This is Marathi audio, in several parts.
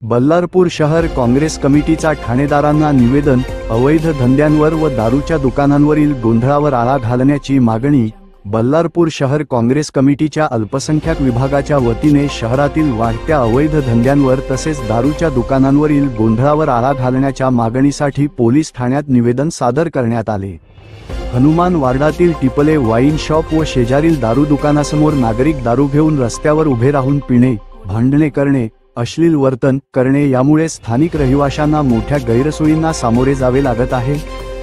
बल्लारपूर शहर काँग्रेस कमिटीचा ठाणेदारांना निवेदन, अवैध धंद्यांवर व दारूच्या दुकानांवरील गोंधळावर आळा घालण्याची मागणी। बल्लारपूर शहर काँग्रेस कमिटीच्या अल्पसंख्याक विभागाच्या वतीने शहरातील वाढत्या अवैध धंद्यांवर तसेच दारूच्या दुकानांवरील गोंधळावर आळा घालण्याच्या मागणीसाठी पोलीस ठाण्यात निवेदन सादर करण्यात आले। हनुमान वार्डातील टिपले वाईन शॉप व शेजारील दारू दुकानासमोर नागरिक दारू घेऊन रस्त्यावर उभे राहून पिणे, भांडणे करणे, अश्लील वर्तन करणे यामुळे स्थानिक रहिवाशांना मोठ्या गैरसोयींना सामोरे जावे लागत आहे।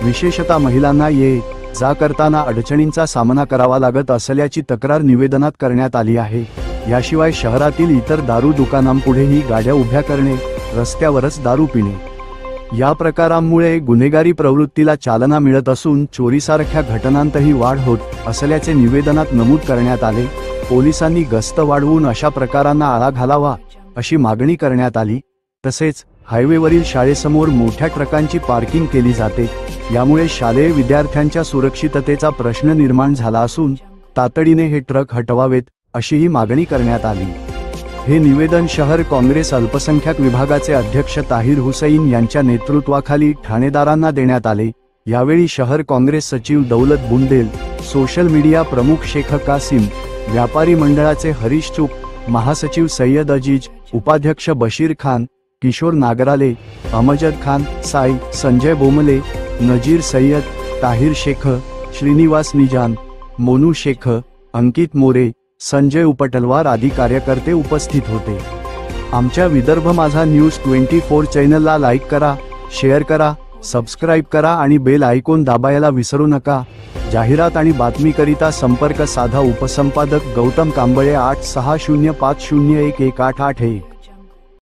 विशेषतः महिलांना ये जा करताना अडचणींचा सामना करावा लागत असल्याची तक्रार निवेदनात करण्यात आली आहे। याशिवाय शहरातील इतर दारू दुकानांपुढेही गाड्या उभ्या करणे, रस्त्यावरच दारू पिणे या प्रकारांमुळे गुन्हेगारी प्रवृत्तीला चालना मिळत असून चोरीसारख्या घटनांतही वाढ होत असल्याचे निवेदनात नमूद करण्यात आले। पोलिसांनी गस्त वाढवून अशा प्रकारांना आळा घालावा अशी मागणी करण्यात आली। तसेच हायवेवरील शाळेसमोर मोठ्या ट्रकांची पार्किंग केली जाते, यामुळे शालेय विद्यार्थ्यांच्या सुरक्षिततेचा प्रश्न निर्माण झाला असून तातडीने हे ट्रक हटवावेत अशीही मागणी करण्यात आली। हे निवेदन शहर काँग्रेस अल्पसंख्याक विभागाचे अध्यक्ष ताहिर हुसैन यांच्या नेतृत्वाखाली ठाणेदारांना देण्यात आले। यावेळी शहर काँग्रेस सचिव दौलत बुंदेल, सोशल मीडिया प्रमुख शेख कासिम, व्यापारी मंडळाचे हरीश चूक, महासचिव सय्यद अजीज, उपाध्यक्ष बशीर खान, किशोर नागराले, अमजद खान, साई, संजय बोमले, नजीर सय्यद, ताहिर शेख, श्रीनिवास निजाम, मोनू शेख, अंकित मोरे, संजय उपटलवार आदी कार्यकर्ते उपस्थित होते। आमच्या विदर्भ माझा न्यूज 24 चॅनलला लाईक करा, शेअर करा, सबस्क्राईब करा आणि बेल आयकॉन दाबायला विसरू नका। जाहिरात आणि बातमीकरिता संपर्क साधा उपसंपादक गौतम कांबळे 8605011881।